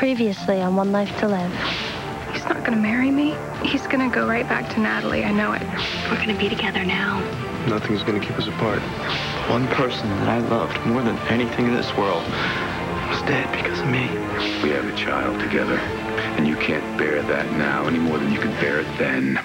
Previously on One Life to Live. He's not gonna marry me. He's gonna go right back to Natalie. I know it. We're gonna be together now. Nothing's gonna keep us apart. One person that I loved more than anything in this world was dead because of me. We have a child together, and you can't bear that now any more than you could bear it then.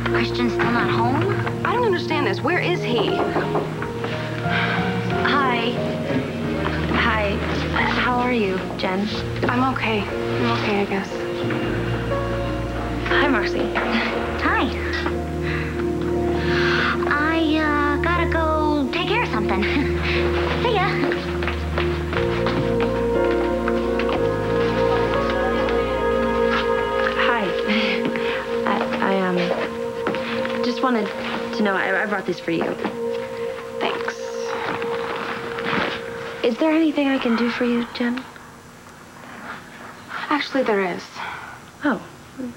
Christian's still not home? I don't understand this. Where is he? Hi. Hi. How are you, Jen? I'm okay. I'm okay, I guess. Hi, Marcy. Hi. I gotta go take care of something. See ya. Hi. I just wanted to know, I brought this for you. Thanks. Is there anything I can do for you, Jen? Actually, there is. Oh,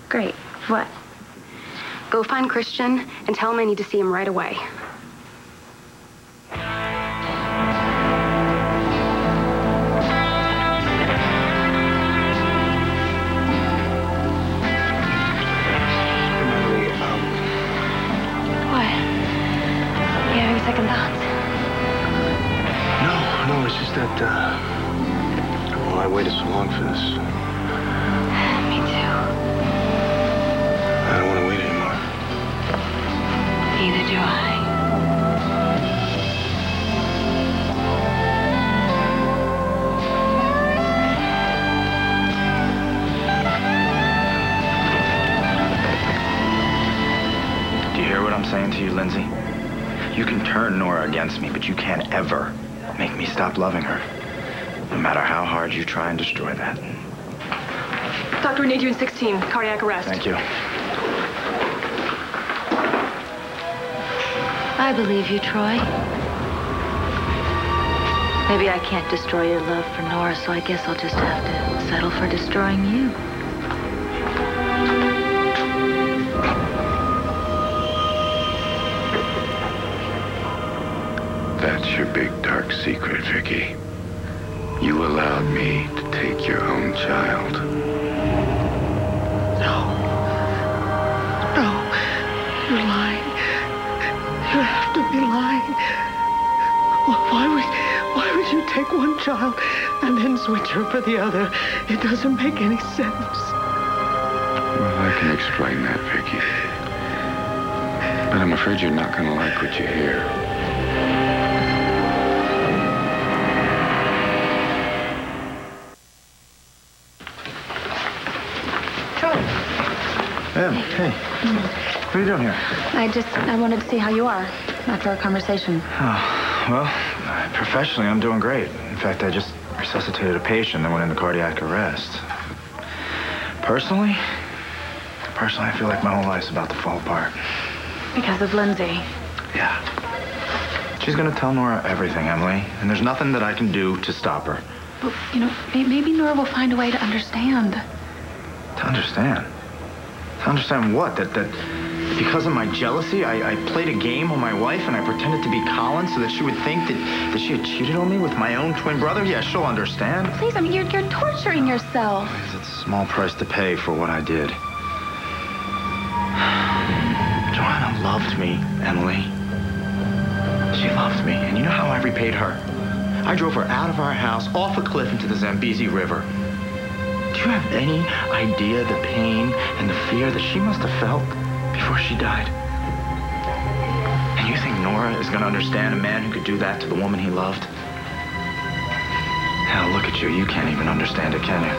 great. What? Go find Christian and tell him I need to see him right away. What? You having second thoughts? No, it's just that, well, I waited so long for this. Me too. I don't want to wait anymore. Neither do I. Do you hear what I'm saying to you, Lindsay? You can turn Nora against me, but you can't ever make me stop loving her. No matter how hard you try and destroy that. Doctor, we need you in 16. Cardiac arrest. Thank you. I believe you, Troy. Maybe I can't destroy your love for Nora, so I guess I'll just have to settle for destroying you. That's your big dark secret, Vicky. You allowed me to take your own child. No, you're lying. You have to be lying. Why would you take one child and then switch her for the other? It doesn't make any sense. Well, I can explain that, Vicky. But I'm afraid you're not going to like what you hear. Em, hey. What are you doing here? I wanted to see how you are after our conversation. Oh, well, professionally, I'm doing great. In fact, I just resuscitated a patient that went into cardiac arrest. Personally, I feel like my whole life's about to fall apart. Because of Lindsay. Yeah. She's gonna tell Nora everything, Emily, and there's nothing that I can do to stop her. But, maybe Nora will find a way to understand. To understand? To understand what? That because of my jealousy, I played a game on my wife and I pretended to be Colin so that she would think that she had cheated on me with my own twin brother? Yeah, she'll understand. Please, you're torturing yourself. It's a small price to pay for what I did. Joanna loved me, Emily. She loved me, and you know how I repaid her? I drove her out of our house, off a cliff into the Zambezi River. Do you have any idea the pain and the fear that she must have felt before she died? And you think Nora is going to understand a man who could do that to the woman he loved? Hell, look at you. You can't even understand it, can you?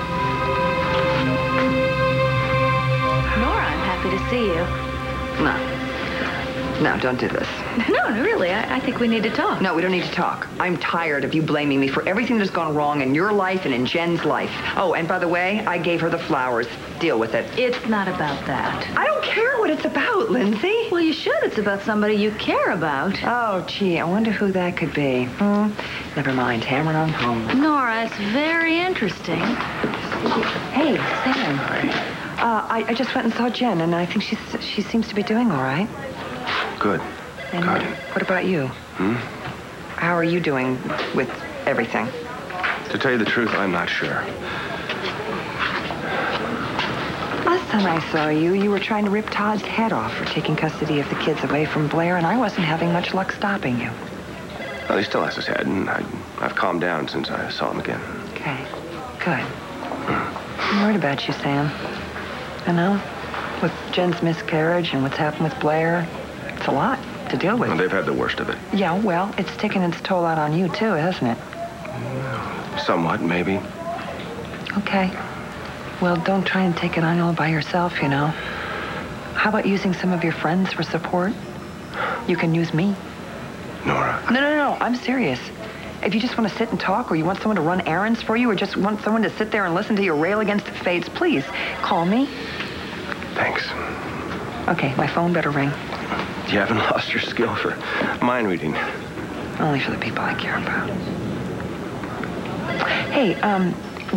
Nora, I'm happy to see you. Well, No, don't do this. No, really, I think we need to talk. No, we don't need to talk. I'm tired of you blaming me for everything that's gone wrong in your life and in Jen's life. Oh, and by the way, I gave her the flowers. Deal with it. It's not about that. I don't care what it's about, Lindsay. Well, you should. It's about somebody you care about. Oh, gee, I wonder who that could be. Never mind. Hammer on home. Nora, it's very interesting. Hey, Sam. I just went and saw Jen, and I think she seems to be doing all right. Good. And Good. what about you? How are you doing with everything? To tell you the truth, I'm not sure. Last time I saw you, you were trying to rip Todd's head off for taking custody of the kids away from Blair, and I wasn't having much luck stopping you. Well, he still has his head, and I've calmed down since I saw him again. Okay, good. I'm worried about you, Sam. You know, with Jen's miscarriage and what's happened with Blair, it's a lot to deal with. Well, they've had the worst of it. Yeah, well, it's taken its toll out on you, too, hasn't it? Somewhat, maybe. Okay. Well, don't try and take it on all by yourself, you know. How about using some of your friends for support? You can use me. Nora. No, I'm serious. If you just want to sit and talk, or you want someone to run errands for you, or just want someone to sit there and listen to you rail against the fates, please, call me. Thanks. Okay, my phone better ring. You haven't lost your skill for mind reading. Only for the people I care about. Hey,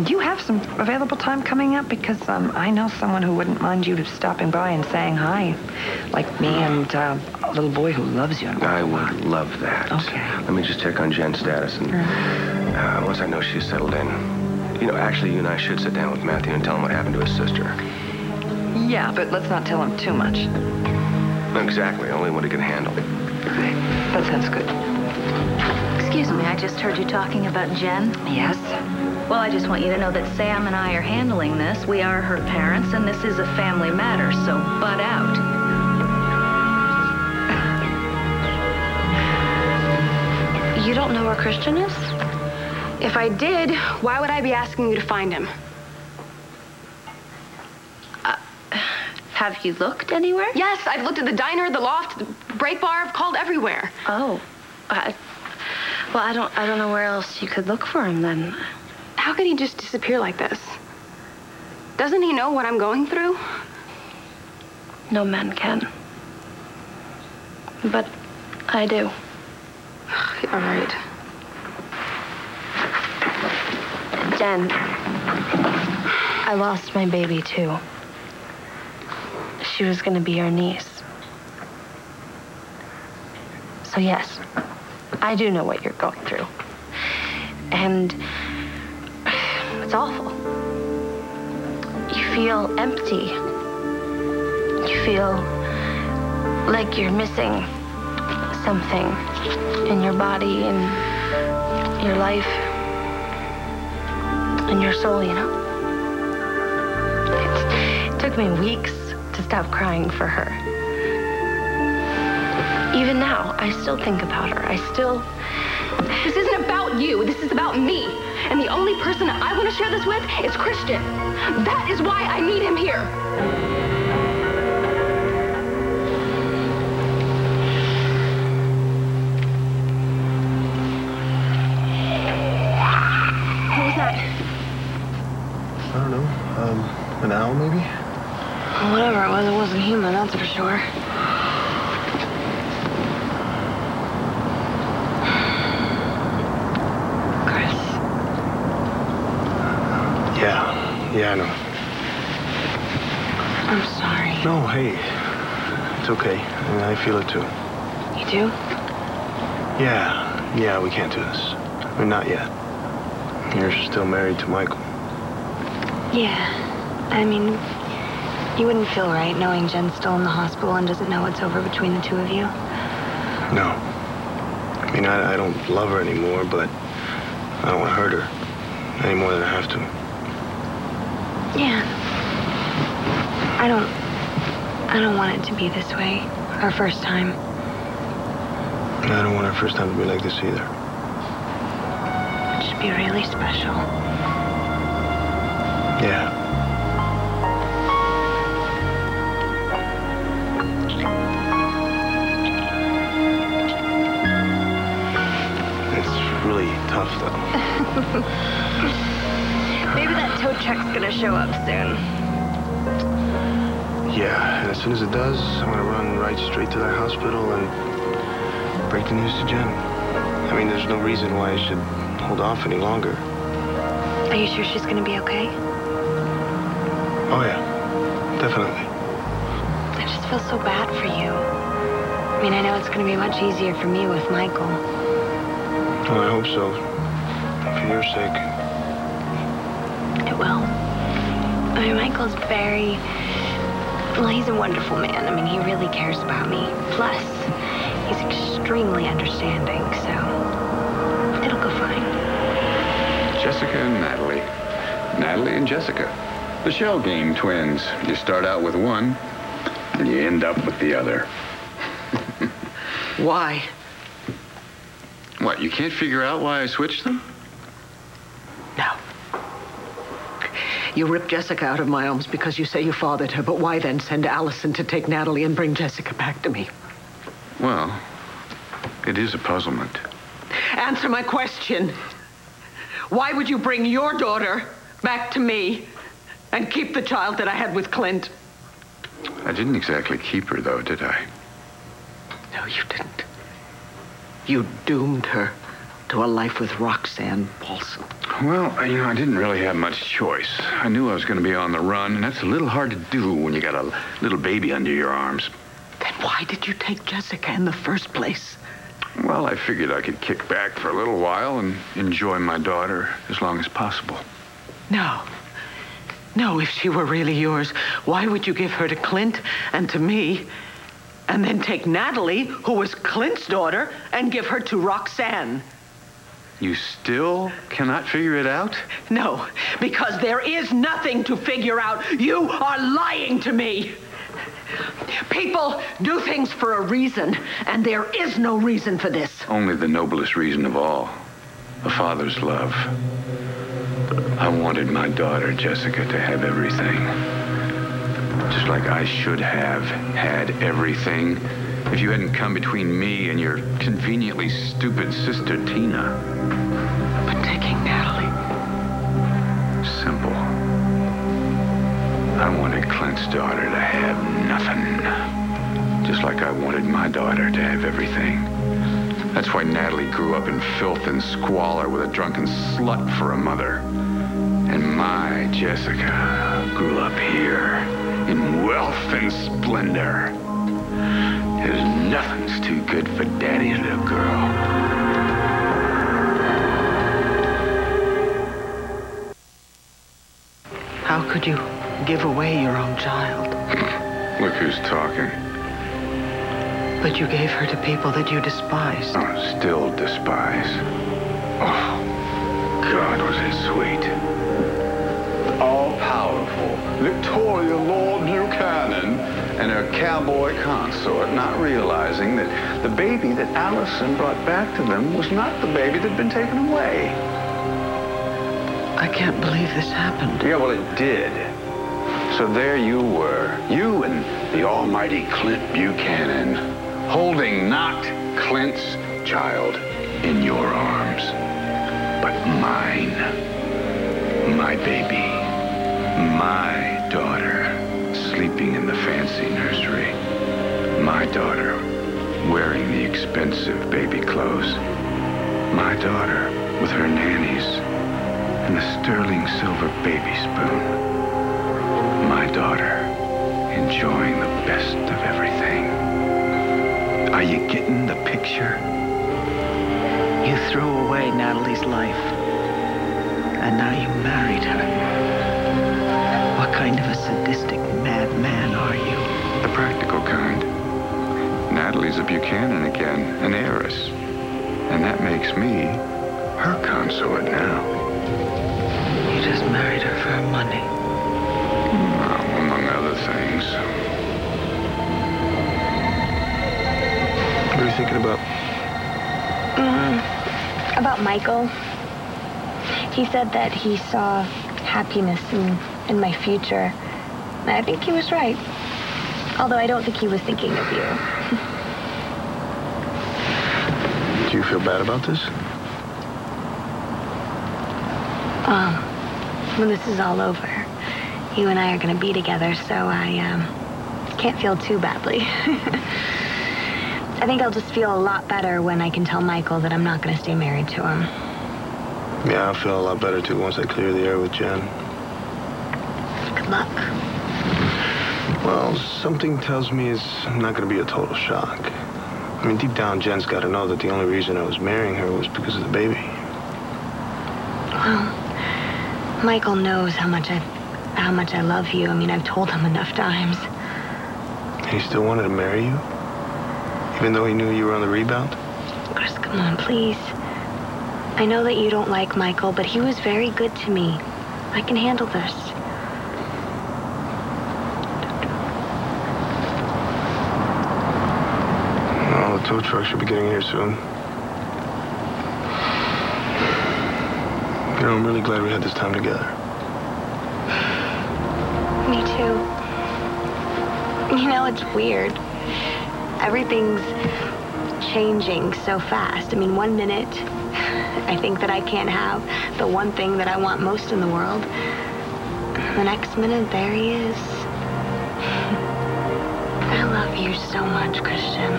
do you have some available time coming up? Because I know someone who wouldn't mind you stopping by and saying hi. Like me and a little boy who loves you. I would love that. Okay. Let me just check on Jen's status, and once I know she's settled in. You know, actually, you and I should sit down with Matthew and tell him what happened to his sister. Yeah, but let's not tell him too much. Exactly, only what he can handle. Okay, that sounds good. Excuse me, I just heard you talking about Jen. Yes? Well, I just want you to know that Sam and I are handling this. We are her parents, and this is a family matter, so butt out. You don't know where Christian is? If I did, why would I be asking you to find him? Have you looked anywhere? Yes, I've looked at the diner, the loft, the break bar. I've called everywhere. Oh. Well, I don't know where else you could look for him then. How could he just disappear like this? Doesn't he know what I'm going through? No man can. But I do. All right. Jen, I lost my baby too. She was gonna be our niece. So yes, I do know what you're going through. And it's awful. You feel empty. You feel like you're missing something in your body, in your life, in your soul, you know? It took me weeks to stop crying for her. Even now, I still think about her. This isn't about you. This is about me. And the only person I want to share this with is Christian. That is why I need him here. What was that? I don't know. An owl, maybe? Whatever it wasn't human, that's for sure. Chris. Yeah, I know. I'm sorry. No, hey. It's okay. I mean, I feel it too. You do? Yeah, we can't do this. I mean, not yet. You're still married to Michael. Yeah. I mean, you wouldn't feel right knowing Jen's still in the hospital and doesn't know what's over between the two of you? No. I mean, I don't love her anymore, but I don't want to hurt her any more than I have to. Yeah. I don't want it to be this way. Our first time. I don't want our first time to be like this either. It should be really special. Yeah. tough, though. Maybe that tow truck's gonna show up soon. Yeah, and as soon as it does, I'm gonna run right straight to that hospital and break the news to Jen. I mean, there's no reason why I should hold off any longer. Are you sure she's gonna be okay? Oh, yeah. Definitely. I just feel so bad for you. I mean, I know it's gonna be much easier for me with Michael. Well, I hope so. For your sake. It will. I mean, Michael's very... Well, he's a wonderful man. I mean, he really cares about me. Plus, he's extremely understanding, so it'll go fine. Jessica and Natalie. Natalie and Jessica. The shell game twins. You start out with one, and you end up with the other. Why? What, you can't figure out why I switched them? No. You ripped Jessica out of my arms because you say you fathered her, but why then send Allison to take Natalie and bring Jessica back to me? Well, it is a puzzlement. Answer my question. Why would you bring your daughter back to me and keep the child that I had with Clint? I didn't exactly keep her, though, did I? No, you didn't. You doomed her to a life with Roxanne Paulson. Well, I didn't really have much choice. I knew I was going to be on the run, and that's a little hard to do when you got a little baby under your arms. Then why did you take Jessica in the first place? Well, I figured I could kick back for a little while and enjoy my daughter as long as possible. No. No, if she were really yours, why would you give her to Clint and to me, and then take Natalie, who was Clint's daughter, and give her to Roxanne? You still cannot figure it out? No, because there is nothing to figure out. You are lying to me. People do things for a reason, and there is no reason for this. Only the noblest reason of all, a father's love. I wanted my daughter, Jessica, to have everything. Just like I should have had everything if you hadn't come between me and your conveniently stupid sister, Tina. But taking Natalie... Simple. I wanted Clint's daughter to have nothing. Just like I wanted my daughter to have everything. That's why Natalie grew up in filth and squalor with a drunken slut for a mother. And my Jessica grew up here in wealth and splendor. There's nothing's too good for Daddy's little girl. How could you give away your own child? Look who's talking. But you gave her to people that you despised. Oh, still despise. Oh, God, was it sweet. All-powerful Victoria Lord Buchanan and her cowboy consort, not realizing that the baby that Allison brought back to them was not the baby that'd been taken away. I can't believe this happened. Yeah, well, it did. So there you were, you and the almighty Clint Buchanan, holding not Clint's child in your arms, but mine, my baby, my daughter, sleeping in the fancy nursery, my daughter, wearing the expensive baby clothes, my daughter with her nannies and the sterling silver baby spoon, my daughter enjoying the best of everything. Are you getting the picture? You threw away Natalie's life, and now you married her. What kind of a sadistic madman are you? The practical kind. Natalie's a Buchanan again, an heiress. And that makes me her consort now. You just married her for her money. Well, among other things. What are you thinking about? About Michael. He said that he saw happiness in my future. And I think he was right. Although I don't think he was thinking of you. Do you feel bad about this? When this is all over, you and I are going to be together, so I can't feel too badly. I think I'll just feel a lot better when I can tell Michael that I'm not going to stay married to him. Yeah, I'll feel a lot better, too, once I clear the air with Jen. Good luck. Well, something tells me it's not going to be a total shock. I mean, deep down, Jen's got to know that the only reason I was marrying her was because of the baby. Well, Michael knows how much I love you. I mean, I've told him enough times. And he still wanted to marry you? Even though he knew you were on the rebound? Chris, come on, please. I know that you don't like Michael, but he was very good to me. I can handle this. Well, the tow truck should be getting here soon. You know, I'm really glad we had this time together. Me too. You know, it's weird. Everything's changing so fast. I mean, 1 minute, I think that I can't have the one thing that I want most in the world. The next minute, there he is. I love you so much, Christian.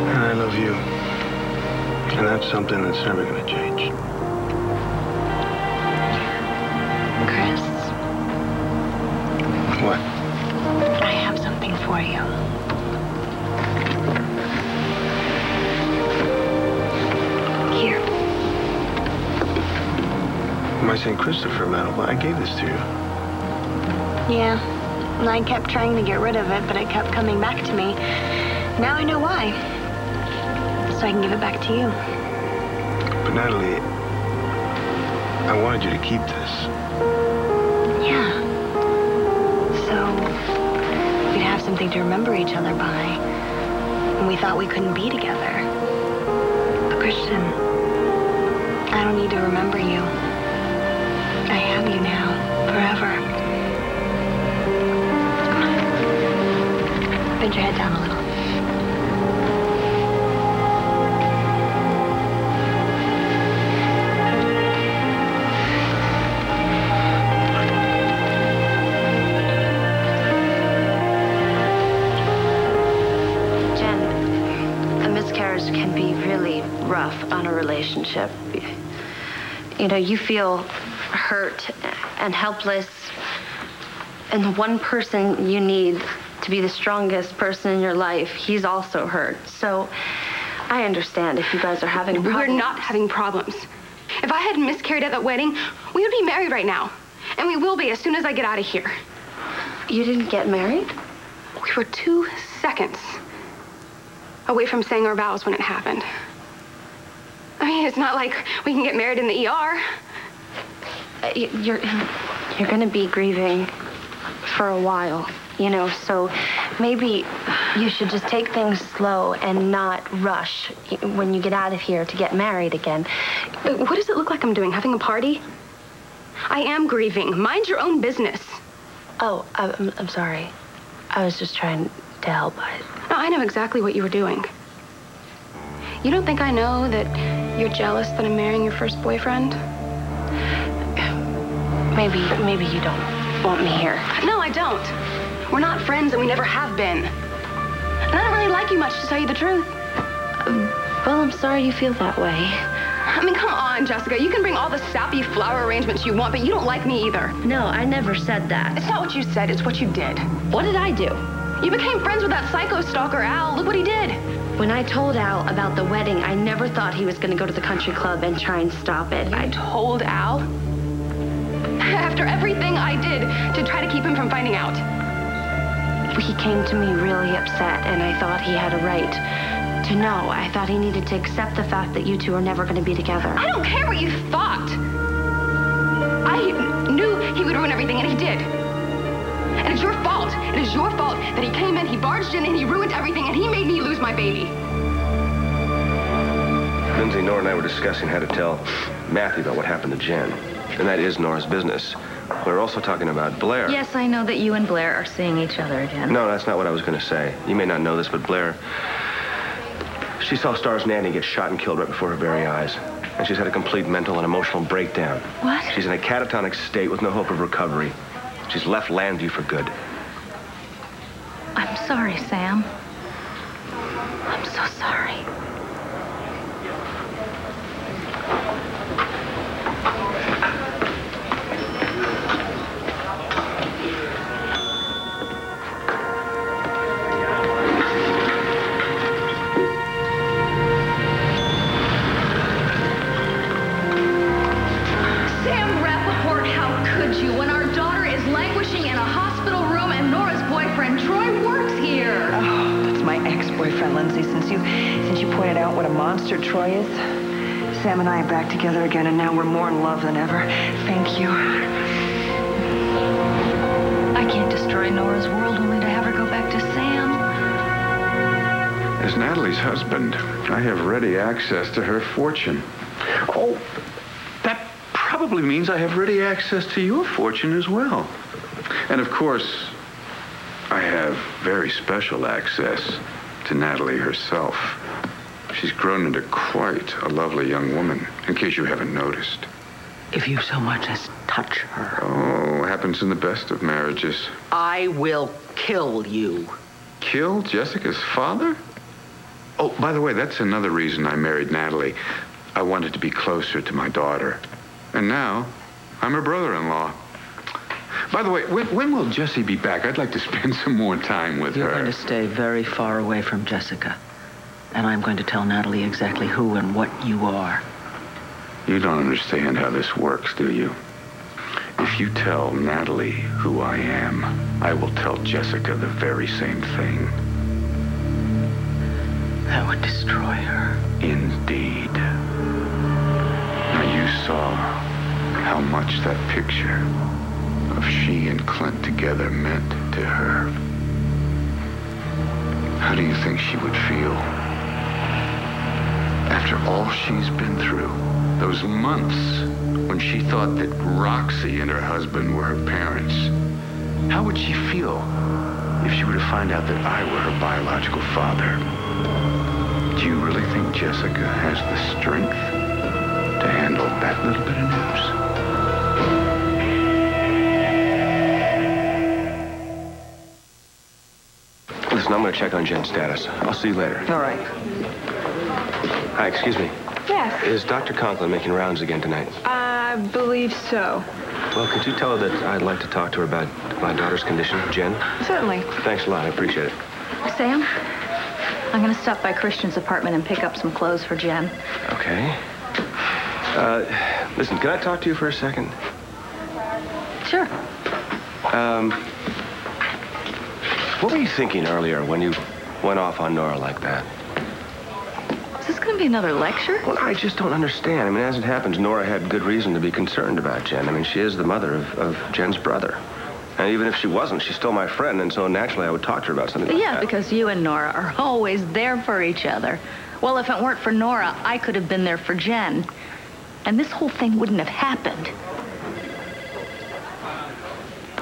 And I love you. And that's something that's never going to change. Chris. What? I have something for you. Here. My St. Christopher medal. I gave this to you. Yeah. And I kept trying to get rid of it, but it kept coming back to me. Now I know why. So I can give it back to you. But Natalie, I wanted you to keep this. Yeah. So we'd have something to remember each other by. And we thought we couldn't be together. But Christian, I don't need to remember you. I have you now, forever. Come on. Bend your head down a little. Can be really rough on a relationship. You know, you feel hurt and helpless, and the one person you need to be the strongest person in your life, he's also hurt. So I understand if you guys are having problems. We're not having problems. If I had miscarried at that wedding, we would be married right now. And we will be as soon as I get out of here. You didn't get married? We were 2 seconds away from saying our vows when it happened. I mean, it's not like we can get married in the ER. You're gonna be grieving for a while, you know, so maybe you should just take things slow and not rush when you get out of here to get married again. What does it look like I'm doing? Having a party? I am grieving. Mind your own business. Oh, I'm sorry. I was just trying to help. No, I know exactly what you were doing. You don't think I know that you're jealous that I'm marrying your first boyfriend? Maybe you don't want me here. No, I don't. We're not friends and we never have been. And I don't really like you much, to tell you the truth. Well, I'm sorry you feel that way. I mean, come on, Jessica. You can bring all the sappy flower arrangements you want, but you don't like me either. No, I never said that. It's not what you said, it's what you did. What did I do? You became friends with that psycho stalker, Al. Look what he did. When I told Al about the wedding, I never thought he was going to go to the country club and try and stop it. I told Al? After everything I did to try to keep him from finding out. He came to me really upset, and I thought he had a right to know. I thought he needed to accept the fact that you two are never going to be together. I don't care what you thought. I knew he would ruin everything, and he did. And it's your fault. It is your fault that he came in, he barged in, and he ruined everything, and he made me lose my baby. Lindsay, Nora, and I were discussing how to tell Matthew about what happened to Jen. And that is Nora's business. We're also talking about Blair. Yes, I know that you and Blair are seeing each other again. No, that's not what I was going to say. You may not know this, but Blair, she saw Star's nanny get shot and killed right before her very eyes. And she's had a complete mental and emotional breakdown. What? She's in a catatonic state with no hope of recovery. She's left Landview for good. I'm sorry, Sam. I'm so sorry. Since you pointed out what a monster Troy is, Sam and I are back together again, and now we're more in love than ever. Thank you. I can't destroy Nora's world only to have her go back to Sam. As Natalie's husband, I have ready access to her fortune. Oh, that probably means I have ready access to your fortune as well. And of course, I have very special access to Natalie herself. She's grown into quite a lovely young woman, in case you haven't noticed. If you so much as touch her. Oh, happens in the best of marriages. I will kill you. Kill Jessica's father? Oh, by the way, that's another reason I married Natalie. I wanted to be closer to my daughter. And now, I'm her brother-in-law. By the way, when will Jessie be back? I'd like to spend some more time with her. You're going to stay very far away from Jessica. And I'm going to tell Natalie exactly who and what you are. You don't understand how this works, do you? If you tell Natalie who I am, I will tell Jessica the very same thing. That would destroy her. Indeed. Now, you saw how much that picture of she and Clint together meant to her. How do you think she would feel after all she's been through? Those months when she thought that Roxy and her husband were her parents. How would she feel if she were to find out that I were her biological father? Do you really think Jessica has the strength to handle that little bit of news? Listen, I'm going to check on Jen's status. I'll see you later. All right. Hi, excuse me. Yes. Is Dr. Conklin making rounds again tonight? I believe so. Well, could you tell her that I'd like to talk to her about my daughter's condition, Jen? Certainly. Thanks a lot. I appreciate it. Sam, I'm going to stop by Christian's apartment and pick up some clothes for Jen. Okay. Listen, can I talk to you for a second? Sure. What were you thinking earlier when you went off on Nora like that? Is this going to be another lecture? Well, I just don't understand. I mean, as it happens, Nora had good reason to be concerned about Jen. I mean, she is the mother of Jen's brother. And even if she wasn't, she's still my friend, and so naturally I would talk to her about something like that. Yeah, because you and Nora are always there for each other. Well, if it weren't for Nora, I could have been there for Jen. And this whole thing wouldn't have happened.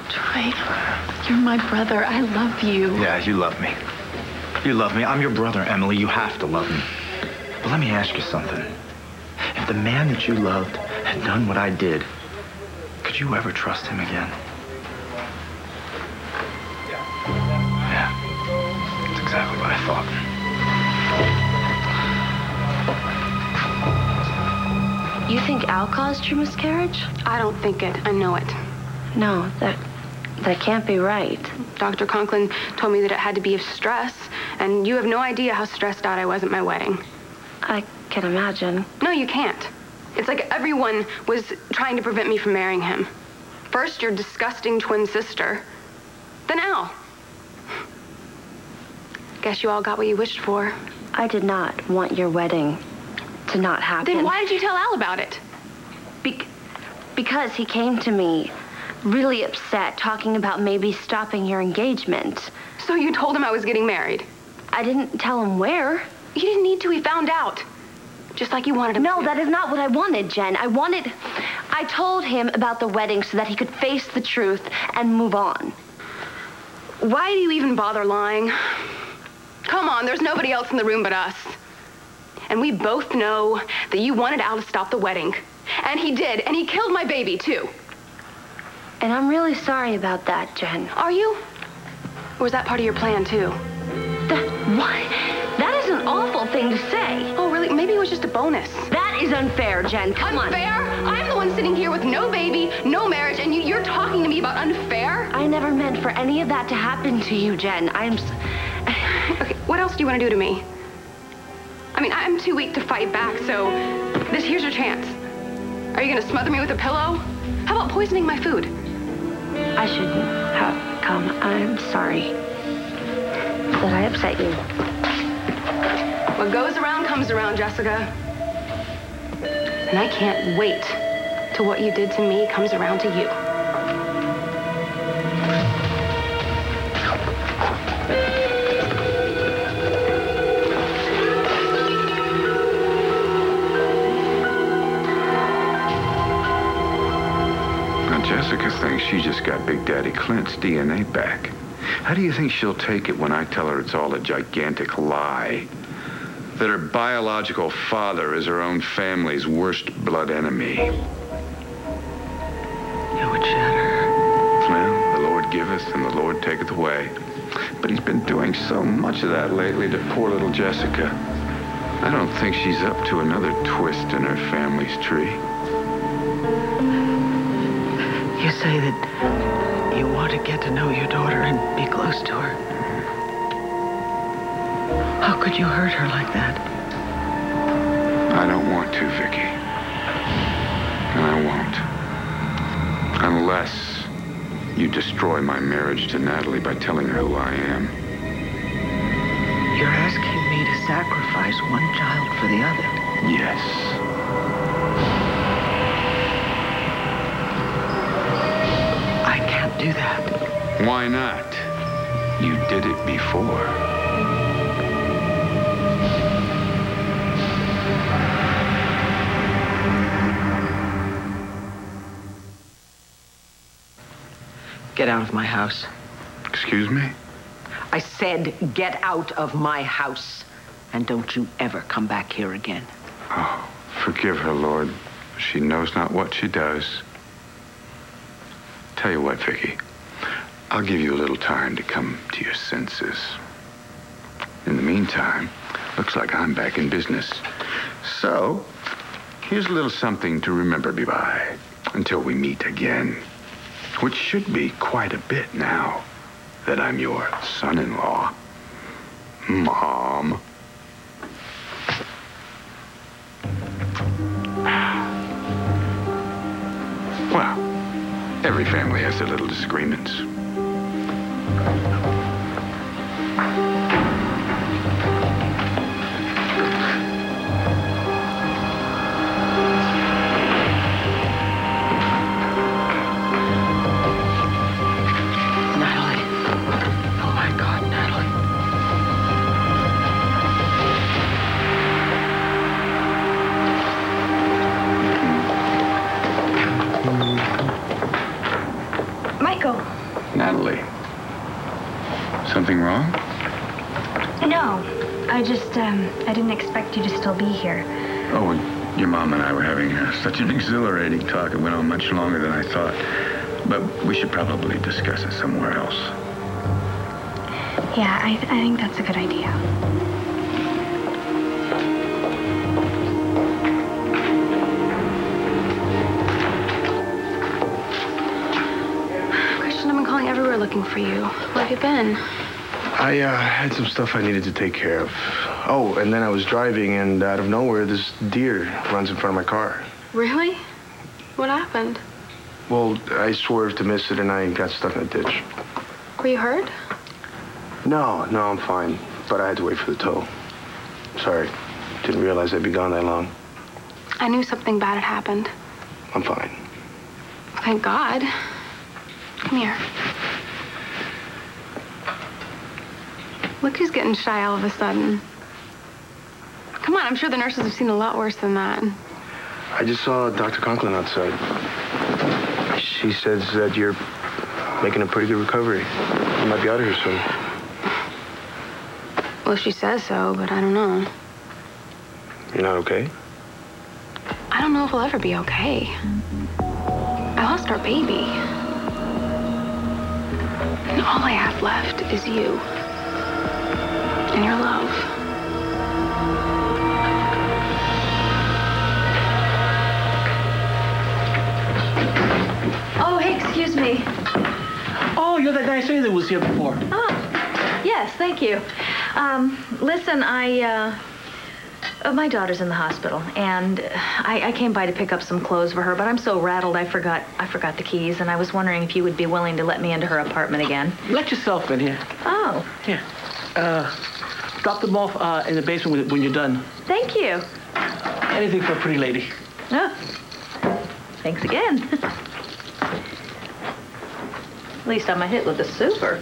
Troy, you're my brother. I love you. Yeah, you love me. You love me. I'm your brother, Emily. You have to love me. But let me ask you something. If the man that you loved had done what I did, could you ever trust him again? Yeah. That's exactly what I thought. You think Al caused your miscarriage? I don't think it. I know it. No, that can't be right. Dr. Conklin told me that it had to be of stress, and you have no idea how stressed out I was at my wedding. I can imagine. No, you can't. It's like everyone was trying to prevent me from marrying him. First, your disgusting twin sister, then Al. Guess you all got what you wished for. I did not want your wedding to not happen. Then why did you tell Al about it? Because he came to me really upset, talking about maybe stopping your engagement. So you told him I was getting married? I didn't tell him where. You didn't need to. He found out. Just like you wanted him to. No, that is not what I wanted, Jen. I told him about the wedding so that he could face the truth and move on. Why do you even bother lying? Come on, there's nobody else in the room but us. And we both know that you wanted Al to stop the wedding. And he did, and he killed my baby, too. And I'm really sorry about that, Jen. Are you? Or was that part of your plan, too? What? That is an awful thing to say. Oh, really? Maybe it was just a bonus. That is unfair, Jen. Come on. Unfair? I'm the one sitting here with no baby, no marriage, and you're talking to me about unfair? I never meant for any of that to happen to you, Jen. Okay, what else do you want to do to me? I mean, I'm too weak to fight back, so here's your chance. Are you going to smother me with a pillow? How about poisoning my food? I shouldn't have come. I'm sorry that I upset you. What goes around comes around, Jessica. And I can't wait till what you did to me comes around to you. Now, Jessica thinks she just got Big Daddy Clint's DNA back. How do you think she'll take it when I tell her it's all a gigantic lie? That her biological father is her own family's worst blood enemy. It would shatter. Well, the Lord giveth and the Lord taketh away. But he's been doing so much of that lately to poor little Jessica. I don't think she's up to another twist in her family's tree. You say that you want to get to know your daughter and be close to her. How could you hurt her like that? I don't want to, Vicky. And I won't. Unless you destroy my marriage to Natalie by telling her who I am. You're asking me to sacrifice one child for the other. Yes. I can't do that. Why not? You did it before. Get out of my house. Excuse me? I said get out of my house. And don't you ever come back here again. Oh, forgive her, Lord. She knows not what she does. Tell you what, Vicky. I'll give you a little time to come to your senses. In the meantime, looks like I'm back in business. So, here's a little something to remember me by until we meet again. Which should be quite a bit now that I'm your son-in-law. Mom. Well, every family has their little disagreements. Natalie, something wrong? No, I didn't expect you to still be here. Oh, your mom and I were having such an exhilarating talk. It went on much longer than I thought. But we should probably discuss it somewhere else. Yeah, I think that's a good idea. Everywhere looking for you. Where have you been? I had some stuff I needed to take care of. Oh, and then I was driving, and out of nowhere, this deer runs in front of my car. Really? What happened? Well, I swerved to miss it, and I got stuck in a ditch. Were you hurt? No, I'm fine. But I had to wait for the tow. Sorry. Didn't realize I'd be gone that long. I knew something bad had happened. I'm fine. Thank God. Come here. Look who's getting shy all of a sudden. Come on, I'm sure the nurses have seen a lot worse than that. I just saw Dr. Conklin outside. She says that you're making a pretty good recovery. You might be out of here soon. Well, she says so, but I don't know. You're not okay? I don't know if we'll ever be okay. I lost our baby. And all I have left is you. And your love. Oh, hey, excuse me. Oh, you're that nice lady that was here before. Oh, yes, thank you. Listen, my daughter's in the hospital, and I came by to pick up some clothes for her, but I'm so rattled I forgot the keys, and I was wondering if you would be willing to let me into her apartment again. Let yourself in here. Oh. Here. Drop them off in the basement when you're done. Thank you. Anything for a pretty lady. Oh. Thanks again. At least I'm a hit with the super.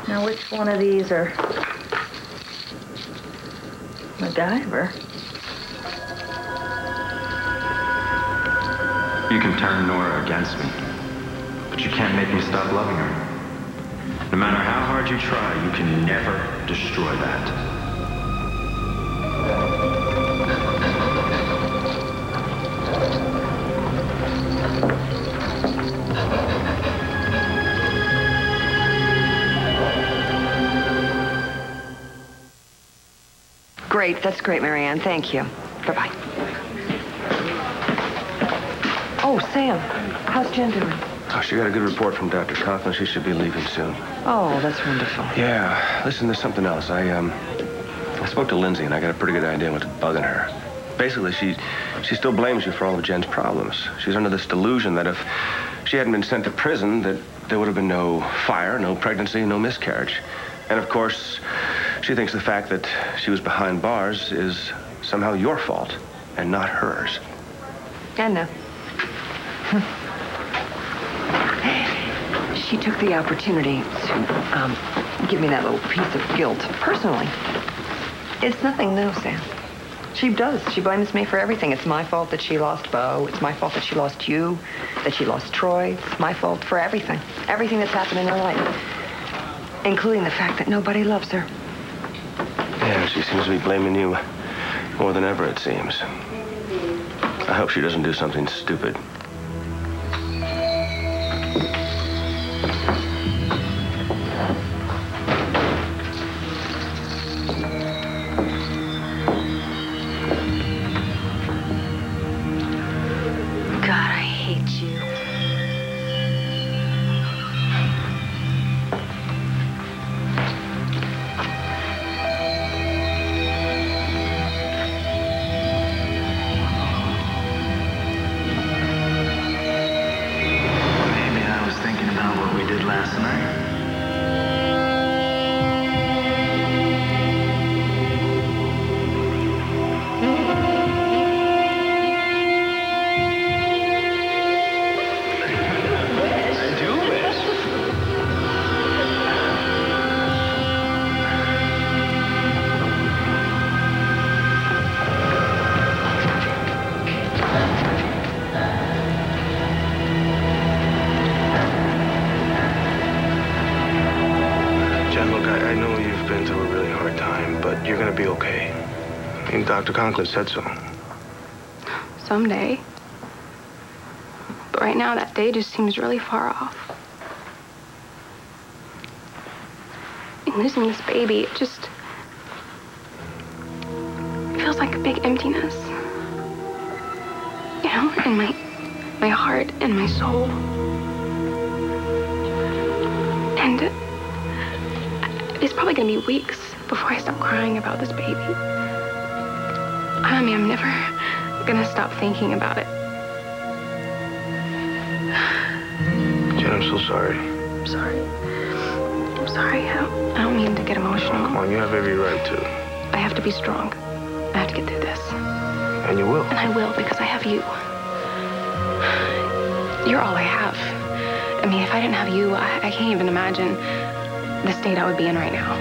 Now, which one of these are MacGyver? You can turn Nora against me, but you can't make me stop loving her. No matter how hard you try, you can never destroy that. Great. That's great, Marianne. Thank you. Bye-bye. Oh, Sam. How's Jen doing? Oh, she got a good report from Dr. Conklin. She should be leaving soon. Oh, that's wonderful. Yeah. Listen, there's something else. I spoke to Lindsay, and I got a pretty good idea what's bugging her. Basically, she still blames you for all of Jen's problems. She's under this delusion that if she hadn't been sent to prison, that there would have been no fire, no pregnancy, no miscarriage. And, of course, she thinks the fact that she was behind bars is somehow your fault and not hers. I know. She took the opportunity to give me that little piece of guilt personally. It's nothing new, Sam. She does. She blames me for everything. It's my fault that she lost Bo. It's my fault that she lost you, that she lost Troy. It's my fault for everything. Everything that's happened in her life. Including the fact that nobody loves her. Yeah, she seems to be blaming you more than ever, it seems. I hope she doesn't do something stupid. God, I hate you. Last night. Be okay. I mean, Dr. Conklin said so. Someday. But right now, that day just seems really far off. And losing this baby, it just feels like a big emptiness. You know, in my heart and my soul. And it's probably gonna be weeks before I stop crying about this baby. I mean, I'm never gonna stop thinking about it. Jen, I'm so sorry. I'm sorry. I'm sorry. I don't mean to get emotional. Come on, you have every right to. I have to be strong. I have to get through this. And you will. And I will, because I have you. You're all I have. I mean, if I didn't have you, I can't even imagine the state I would be in right now.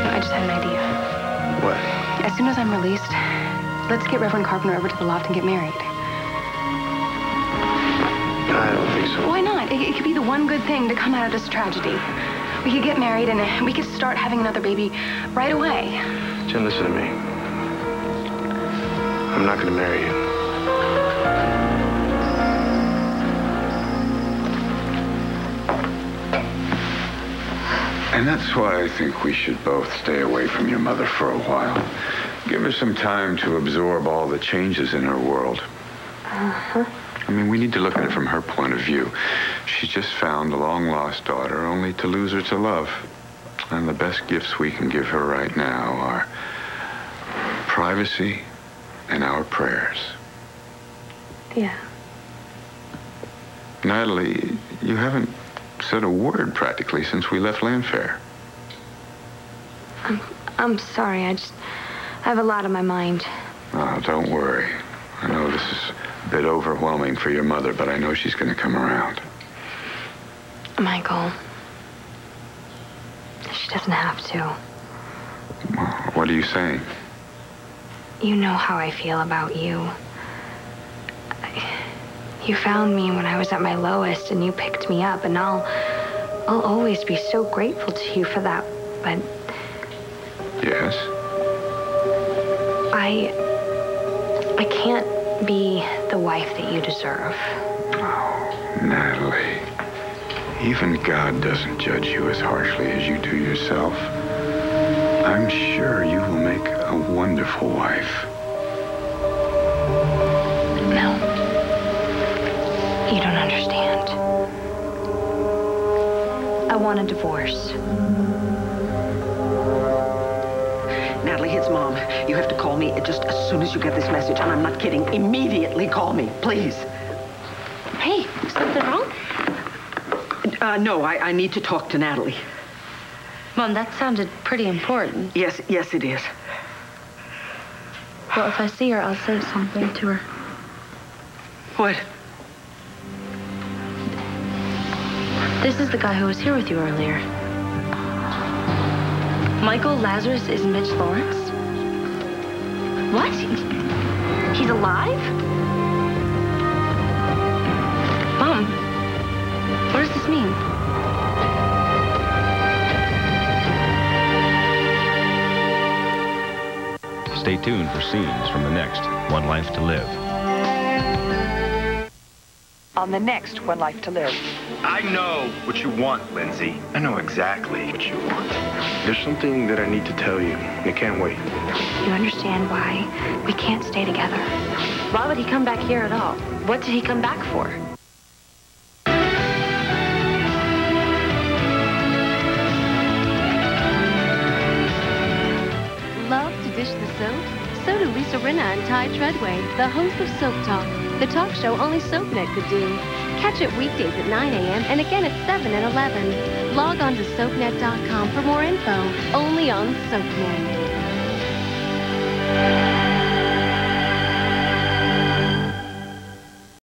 I just had an idea. What? As soon as I'm released, let's get Reverend Carpenter over to the loft and get married. I don't think so. Why not? It could be the one good thing to come out of this tragedy. We could get married and we could start having another baby right away. Jen, listen to me. I'm not going to marry you. And that's why I think we should both stay away from your mother for a while. Give her some time to absorb all the changes in her world. I mean, we need to look at it from her point of view. She's just found a long-lost daughter, only to lose her to love. And the best gifts we can give her right now are privacy and our prayers. Yeah. Natalie, you haven't said a word practically since we left Landfair. I'm sorry. I have a lot on my mind. Oh, don't worry. I know this is a bit overwhelming for your mother, but I know she's going to come around. Michael, she doesn't have to. Well, what are you saying? You know how I feel about you. You found me when I was at my lowest, and you picked me up, and I'll always be so grateful to you for that, but... Yes? I can't be the wife that you deserve. Oh, Natalie. Even God doesn't judge you as harshly as you do yourself. I'm sure you will make a wonderful wife. No. You don't understand. I want a divorce. Natalie, it's Mom. You have to call me just as soon as you get this message, and I'm not kidding. Immediately call me, please. Hey, something wrong? No, I need to talk to Natalie. Mom, that sounded pretty important. Yes, it is. Well, if I see her, I'll say something to her. What? This is the guy who was here with you earlier. Michael Lazarus is Mitch Lawrence? What? He's alive? Mom, what does this mean? Stay tuned for scenes from the next One Life to Live. On the next One Life to Live. I know what you want, Lindsay. I know exactly what you want. There's something that I need to tell you. I can't wait. You understand why we can't stay together? Why would he come back here at all? What did he come back for? Love to dish the soap? So do Lisa Rinna and Ty Treadway, the hosts of Soap Talk, the talk show only SoapNet could do. Catch it weekdays at 9 a.m. and again at 7 and 11. Log on to SoapNet.com for more info, only on SoapNet.